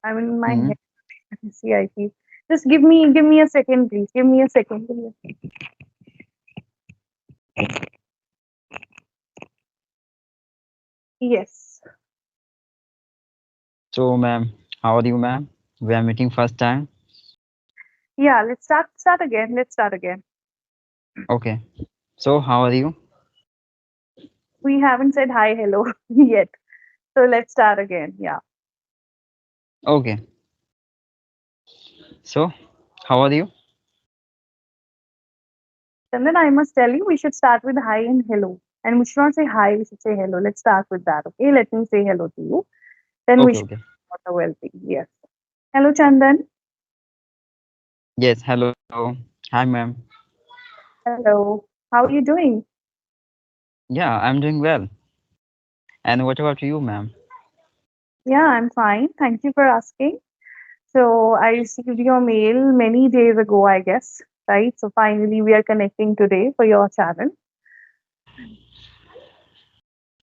I'm in my Hmm. head. Let me see. I feel. Just give me a second, please. Give me a second. Yes. So, ma'am, how are you, ma'am? We are meeting first time. Yeah. Let's start again. Let's start again. Okay. So, how are you? We haven't said hi, hello yet. So let's start again. Yeah. Okay. So, how are you? And then I must tell you, we should start with hi and hello. And we should not say hi, we should say hello. Let's start with that. Okay. Let me say hello to you. Then we Okay, should okay. start the well being. Yes. Hello, Chandan. Yes, hello. Hi, ma'am. Hello. How are you doing? Yeah, I'm doing well. And what about you, ma'am? Yeah, I'm fine. Thank you for asking. So I received your mail many days ago, I guess. Right. So finally, we are connecting today for your channel.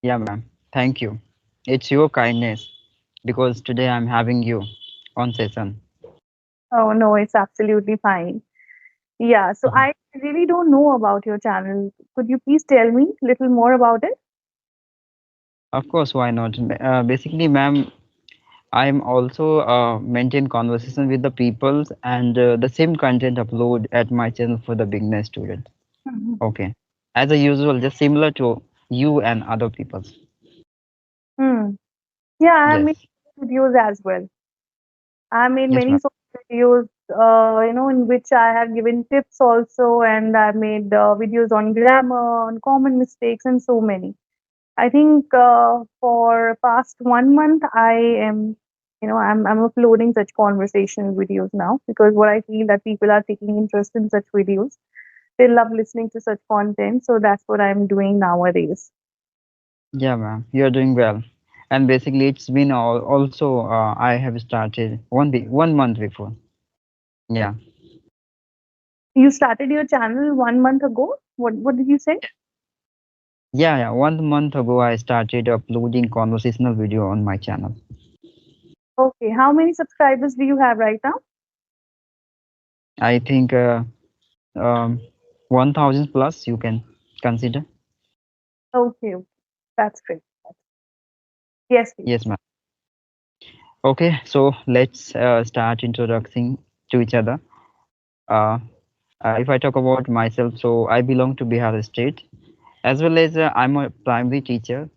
Yeah, ma'am. Thank you. It's your kindness because today I'm having you on session. Oh, no, it's absolutely fine. Yeah. So Mhm. I really don't know about your channel. Could you please tell me a little more about it? Of course, why not? Basically, ma'am, I'm also maintain conversation with the peoples and the same content upload at my channel for the beginner student. Mhm. Okay. As a usual, just similar to you and other peoples. Hmm. Yeah, I made Yes. videos as well. I made Yes, many ma'am. sort of videos, in which I have given tips also, and I made videos on grammar, on common mistakes, and so many. I think for past 1 month, I'm uploading such conversational videos now because what I feel that people are taking interest in such videos. They love listening to such content, so that's what I'm doing nowadays. Yeah, ma'am. You're doing well. And basically, it's been also I have started 1 month before. Yeah. You started your channel 1 month ago. What did you say? Yeah, yeah. 1 month ago, I started uploading conversational video on my channel. Okay, how many subscribers do you have right now? I think um, 1000 plus you can consider. Okay, okay. That's great. Yes, please. Yes, ma'am. Okay, so let's start introducing to each other. Uh, if I talk about myself, so I belong to Bihar state, as well as I'm a primary teacher,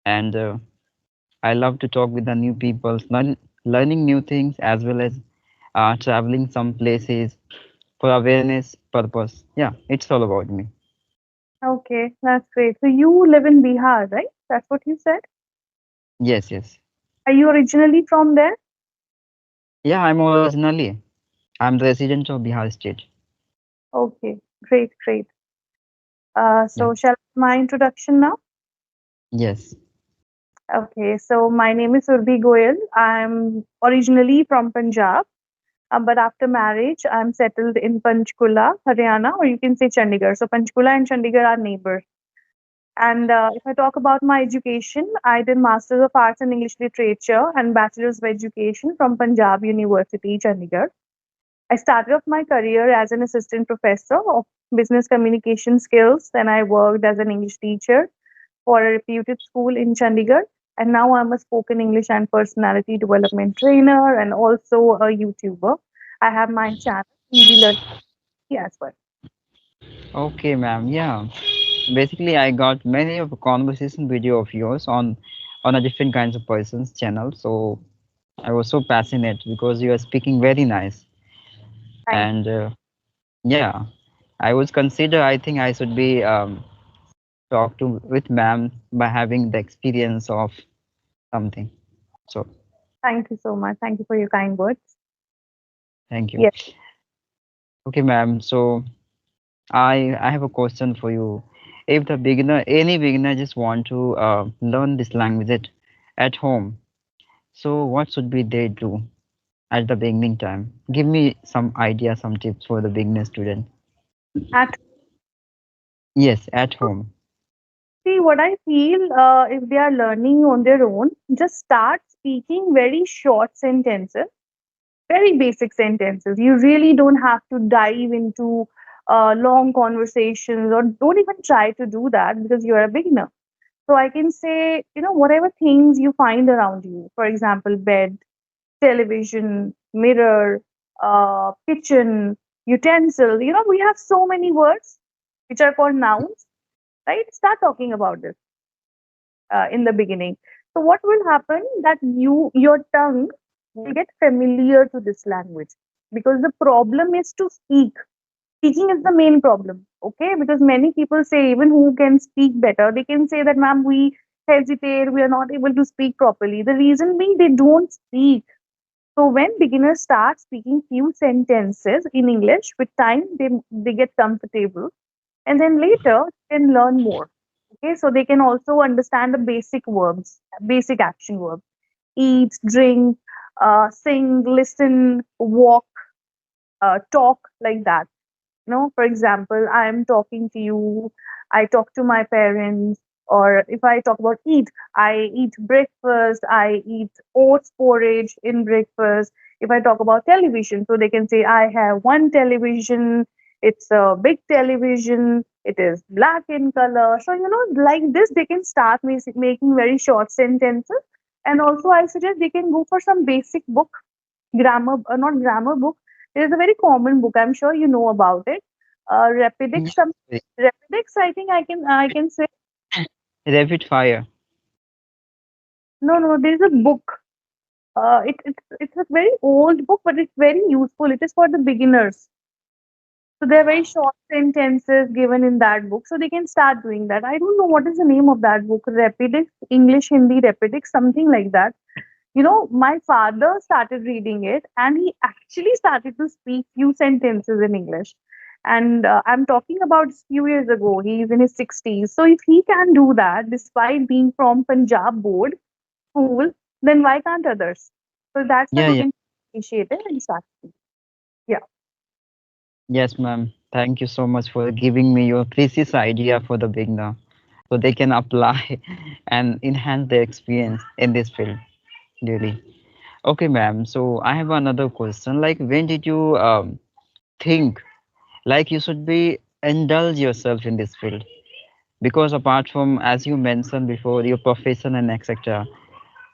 and I love to talk with the new people, learning new things, as well as traveling some places for awareness purpose. Yeah, it's all about me. Okay, that's great. So you live in Bihar, right? That's what you said. Yes, yes. Are you originally from there? Yeah, I'm the resident of Bihar state. Okay, great, great. Yeah. So shall my introduction now? Yes. Okay, so my name is Urbi Goyal. I'm originally from Punjab, but after marriage, I'm settled in Panchkula, Haryana, or you can say Chandigarh. So Panchkula and Chandigarh are neighbors. And if I talk about my education, I did Masters of Arts in English Literature and Bachelor's of Education from Punjab University, Chandigarh. I started off my career as an assistant professor of business communication skills. Then I worked as an English teacher for a reputed school in Chandigarh. And now I'm a spoken English and personality development trainer and also a YouTuber. I have my channel, Easy Learning as well. Okay, ma'am. Yeah. Basically, I got many of a conversation video of yours on a different kinds of persons channel. So I was so passionate because you are speaking very nice. Thank And yeah, I was consider. I think I should be talk to with ma'am by having the experience of something. So Thank you so much. Thank you for your kind words. thank you. Yes. Okay, ma'am. So I have a question for you. If the beginner, any beginner, just want to learn this language at home, so what should be they do at the beginning time? Give me some idea, some tips for the beginner student. At Yes, at home. See, what I feel, if they are learning on their own, just start speaking very short sentences, very basic sentences. You really don't have to dive into long conversations, or don't even try to do that because you're a beginner. So I can say, whatever things you find around you, for example, bed, television, mirror, kitchen, utensil. We have so many words which are called nouns, right? Start talking about this in the beginning. So what will happen that your tongue will get familiar to this language, because the problem is to speak. Speaking is the main problem, okay? Because many people say, even who can speak better, they can say that, ma'am, we hesitate, we are not able to speak properly. The reason being they don't speak. So when beginners start speaking few sentences in English, with time they get comfortable, and then later they can learn more. Okay, so they can also understand the basic verbs, basic action verbs: eat, drink, sing, listen, walk, talk, like that. For example, I'm talking to you, I talk to my parents, or if I talk about eat, I eat breakfast, I eat oats porridge in breakfast. If I talk about television, so they can say, I have one television, it's a big television, it is black in color. So, like this, they can start making very short sentences. And also, I suggest they can go for some basic book, grammar, not grammar book. There is a very common book. I'm sure you know about it. Rapidix. Yeah. Rapidix. I think I can say Rapid fire. no, no. There is a book. It's a very old book, but it's very useful. It is for the beginners. So there are very short sentences given in that book, so they can start doing that. I don't know what is the name of that book. Rapidix, English, Hindi, Rapidix, something like that. My father started reading it, and he actually started to speak few sentences in English. And I'm talking about few years ago. He's in his 60s. So if he can do that despite being from Punjab board school, then why can't others? So that's why Yeah, they yeah. can initiate it and start. Yeah. Yes, ma'am. Thank you so much for giving me your precise idea for the beginner so they can apply and enhance their experience in this field. Really. Okay, ma'am. So I have another question. Like, when did you think like you should be indulge yourself in this field? Because apart from, as you mentioned before, your profession and etc.,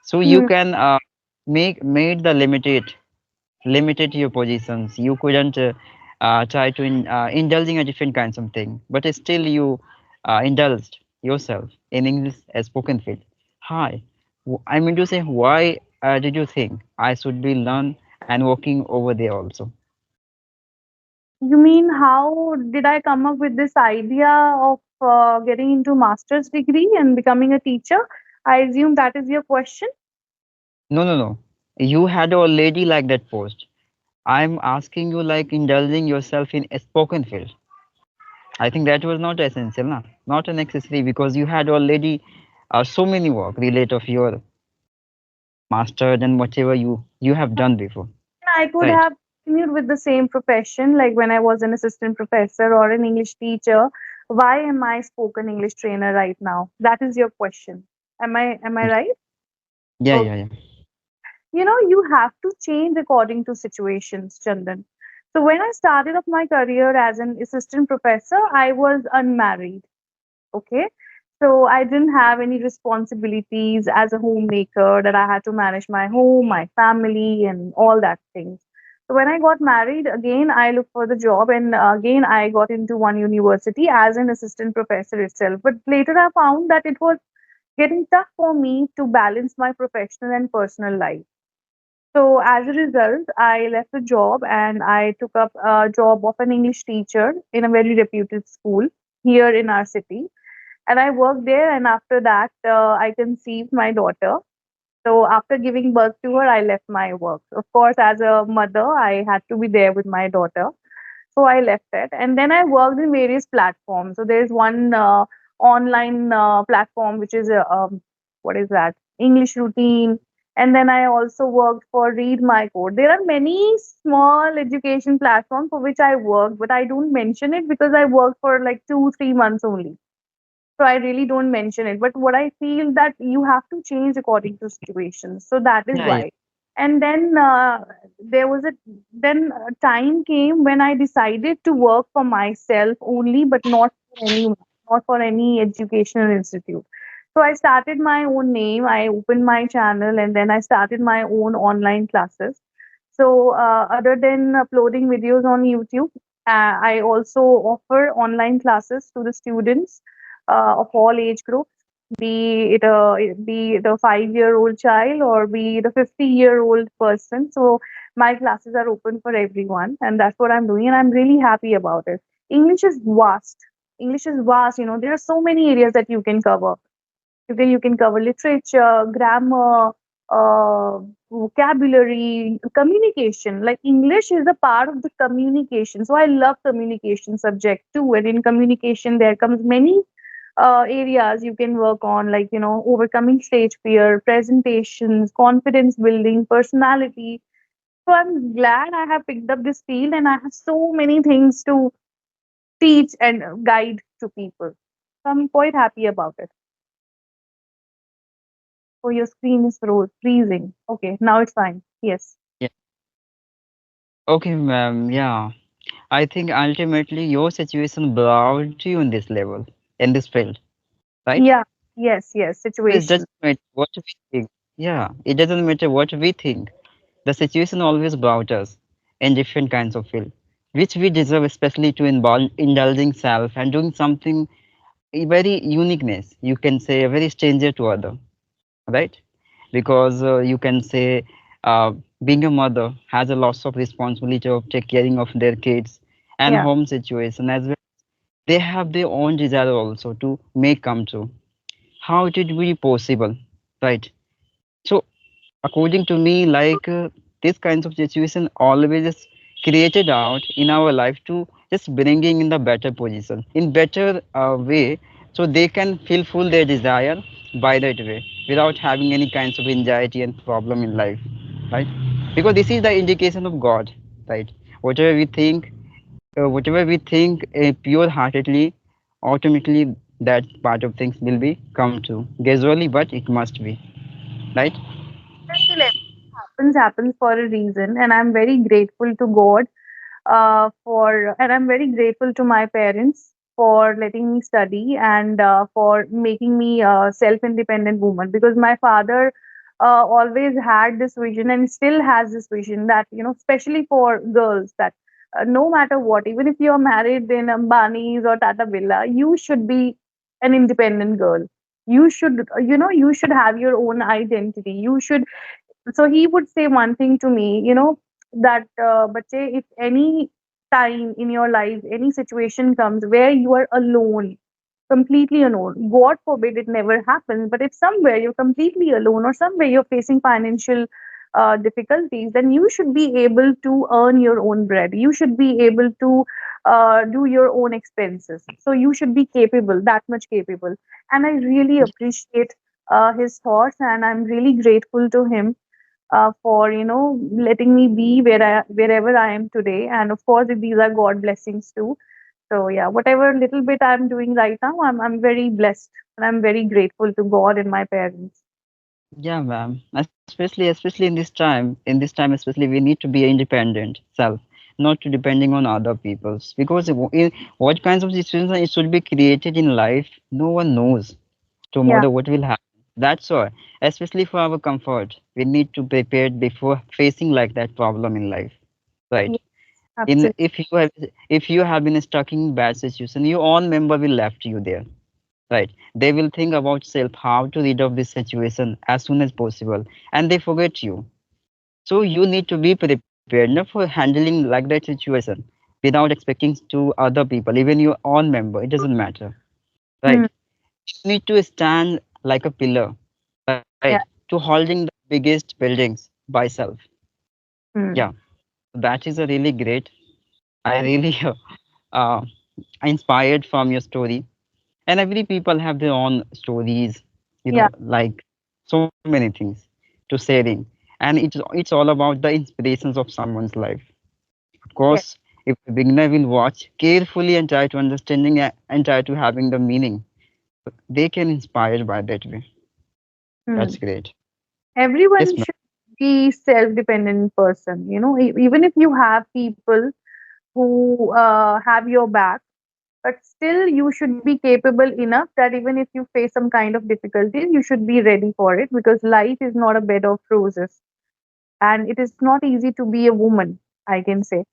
so you Hmm. can make made the limited your positions. You couldn't try to indulging a different kinds of thing, but still you indulged yourself in English as spoken field. Hi, I mean to say, why did you think I should be learn and working over there also? You mean how did I come up with this idea of getting into master's degree and becoming a teacher? I assume that is your question. No, no, no. You had already like that post. I'm asking you like indulging yourself in a spoken field. I think that was not essential, na? Not a necessary because you had already so many work related of your master and whatever you have done before, I could right? have continued with the same profession, like when I was an assistant professor or an English teacher. Why am I spoken English trainer right now? That is your question. Am I right? Yeah, Okay. yeah, yeah. You have to change according to situations, Chandan. So when I started off my career as an assistant professor, I was unmarried. Okay. So I didn't have any responsibilities as a homemaker, that I had to manage my home, my family, and all that things. So when I got married, again, I looked for the job, and again, I got into one university as an assistant professor itself. But later I found that it was getting tough for me to balance my professional and personal life. So as a result, I left the job and I took up a job of an English teacher in a very reputed school here in our city, and I worked there. And after that, I conceived my daughter. So after giving birth to her, I left my work. Of course, as a mother, I had to be there with my daughter. So I left it, and then I worked in various platforms. So there's one online platform which is what is that? English Routine. And then I also worked for Read My Code. There are many small education platforms for which I worked, but I don't mention it because I worked for like 2, 3 months only. so I really don't mention it. But what I feel that you have to change according to situations, so that is Yeah, yeah, why. And then there was a then time came when I decided to work for myself only, but not for anyone, not for any educational institute. So I started my own name, I opened my channel, and then I started my own online classes. So, other than uploading videos on YouTube, I also offer online classes to the students of all age groups, be it a 5-year-old child or be it a 50-year-old person. So, my classes are open for everyone, and that's what I'm doing, and I'm really happy about it. English is vast. English is vast. There are so many areas that you can cover. You can cover literature, grammar, uh, vocabulary, communication. Like English is a part of the communication. So I love communication subject too. And in communication, there comes many areas you can work on, like overcoming stage fear, presentations, confidence building, personality. So I'm glad I have picked up this field, and I have so many things to teach and guide to people. So I'm quite happy about it. Oh, your screen is freezing. Okay, now it's fine. Yes. yeah. Okay, ma'am. Yeah, I think ultimately your situation brought you in this level, in this field, right? Yeah. Yes, yes. So it Situation. doesn't matter what we think. Yeah, it doesn't matter what we think. The situation always brought us in different kinds of field, which we deserve, especially to involve indulging self and doing something very uniqueness. You can say a very stranger to other, right? Because you can say uh, being a mother has a lots of responsibility of take caring of their kids and Yeah. home situation as well. They have their own desire also to make come true. How it would be possible, right? So according to me, like this kinds of situation always is created out in our life to just bringing in the better position in better way, so they can fulfill their desire by that way without having any kinds of anxiety and problem in life, right? Because this is the indication of God, right? Whatever we think, pure heartedly, automatically that part of things will be come true gradually, but it must be, right? I feel everything happens for a reason, and I'm very grateful to God and I'm very grateful to my parents for letting me study and for making me a self-independent woman, because my father always had this vision and still has this vision that, especially for girls, that no matter what, even if you're married in Ambani's or Tata Villa, you should be an independent girl. You should have your own identity. So he would say one thing to me, that bache, if any time in your life, any situation comes where you are alone, completely alone, God forbid it never happens, but if somewhere you're completely alone or somewhere you're facing financial difficulties, then you should be able to earn your own bread. You should be able to do your own expenses. So you should be capable, that much capable. And I really appreciate his thoughts, and I'm really grateful to him for letting me be wherever I am today. And of course, these are God blessings too. So yeah, whatever little bit I'm doing right now, I'm very blessed, and I'm very grateful to God and my parents. Yeah, ma'am. Especially in this time, especially we need to be an independent self, not to depending on other people's. Because in what kinds of situations it should be created in life, no one knows Yeah. tomorrow what will happen. That's why, especially for our comfort, we need to prepare before facing like that problem in life, right? Yeah. In Absolutely. if you have been stuck in bad situation, your own member will left you there, right? They will think about self how to rid of this situation as soon as possible, and they forget you. So you need to be prepared now for handling like that situation without expecting to other people, even your own member, it doesn't matter, Hmm. right? You need to stand like a pillar, right, Yeah. to holding the biggest buildings by self. Hmm. Yeah, that is a really great. I really uh, inspired from your story. And every people have their own stories, Yeah. like so many things to sharing. And it's all about the inspirations of someone's life. Of Yeah. course, if a beginner will watch carefully and try to understanding and try to having the meaning, they can inspire by that way. Hmm. That's great. Everyone Yes, ma'am. should be self-dependent person. Even if you have people who have your back, but still you should be capable enough that even if you face some kind of difficulties, you should be ready for it, because life is not a bed of roses, and it is not easy to be a woman, I can say.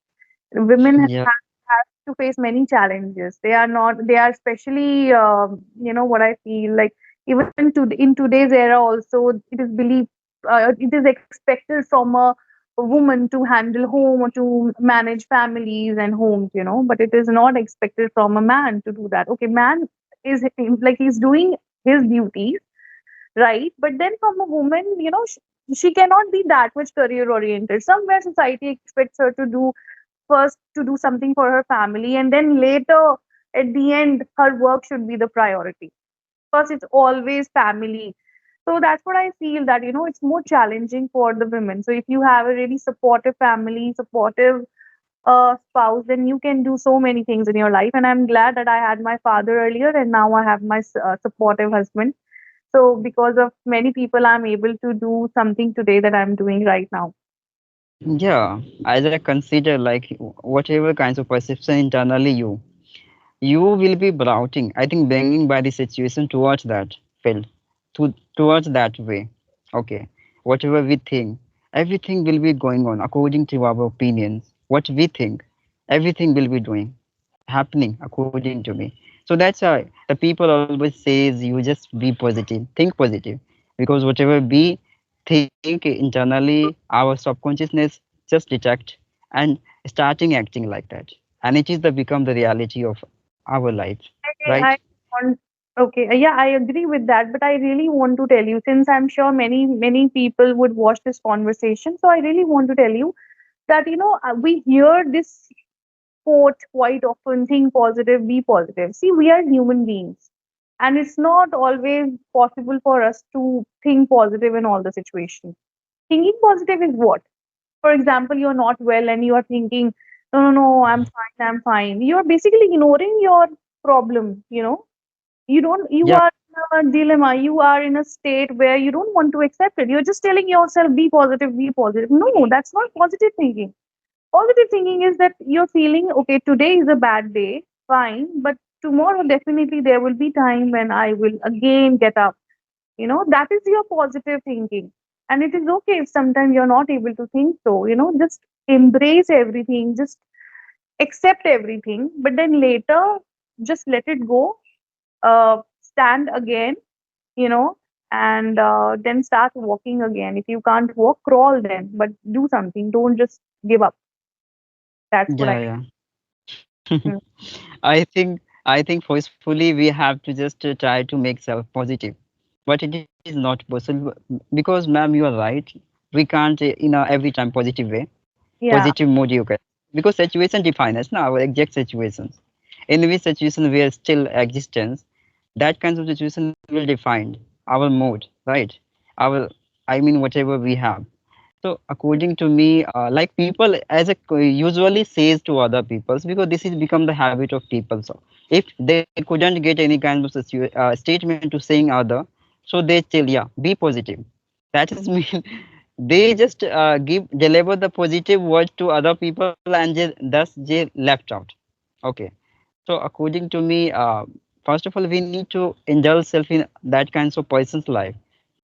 Women Yeah, have to face many challenges. They are especially, what I feel like, even in today's era also, it is believed, it is expected from a woman to handle home or to manage families and homes, but it is not expected from a man to do that. Okay, man is like he's doing his duties, right? But then from a woman, she cannot be that much career oriented. Somewhere society expects her to do first, to do something for her family, and then later, at the end, her work should be the priority. First, it's always family. So that's what I feel, that it's more challenging for the women. So if you have a really supportive family, supportive spouse, then you can do so many things in your life. And I'm glad that I had my father earlier, and now I have my supportive husband. So because of many people, I'm able to do something today that I'm doing right now. yeah. As I consider, like whatever kinds of perception internally you will be broughting. I think bringing by the situation towards that field, towards that way. Okay, whatever we think, everything will be going on according to our opinions. What we think, everything will be doing, happening according to me. So that's why the people always says you just be positive, think positive, because whatever we think internally, our subconsciousness just detect and starting acting like that, and it is the become the reality of our life, right? I want, okay, yeah, I agree with that, but I really want to tell you, since I'm sure many people would watch this conversation, so I really want to tell you that we hear this quote quite often: think positive, be positive. See, we are human beings, and it's not always possible for us to think positive in all the situations. Thinking positive is what? For example, you're not well and you are thinking, no, no, no, I'm fine, I'm fine. You're basically ignoring your problem, you Yeah, are in a dilemma, you are in a state where you don't want to accept it. You're just telling yourself, be positive, be positive. No, that's not positive thinking. Positive thinking is that you're feeling, okay, today is a bad day, fine, but tomorrow definitely there will be time when I will again get up. That is your positive thinking. And it is okay if sometimes you're not able to think so, just embrace everything, just accept everything, but then later just let it go, stand again, you know, and then start walking again. If you can't walk, crawl then, but do something. Don't just give up. That's what I. yeah, yeah. Mm. I think forcefully we have to just try to make self positive, but it is not possible because, ma'am, you are right. We can't in a every time positive way, Yeah. positive mood you can, because situation define us now our exact situations. In which situation we are still existence, that kinds of situation will define our mood, right? Our, I mean, whatever we have. So according to me, like people as a usually says to other peoples, because this is become the habit of people. So if they couldn't get any kind of statement to saying other, so they still, yeah, be positive. That is mean they just give deliver the positive words to other people, and thus they left out. Okay. So according to me, first of all, we need to indulge self in that kinds of person's life,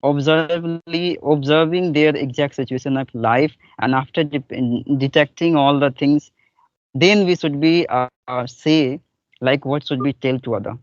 observing their exact situation of life, and after detecting all the things, then we should be say like what should be tell to other.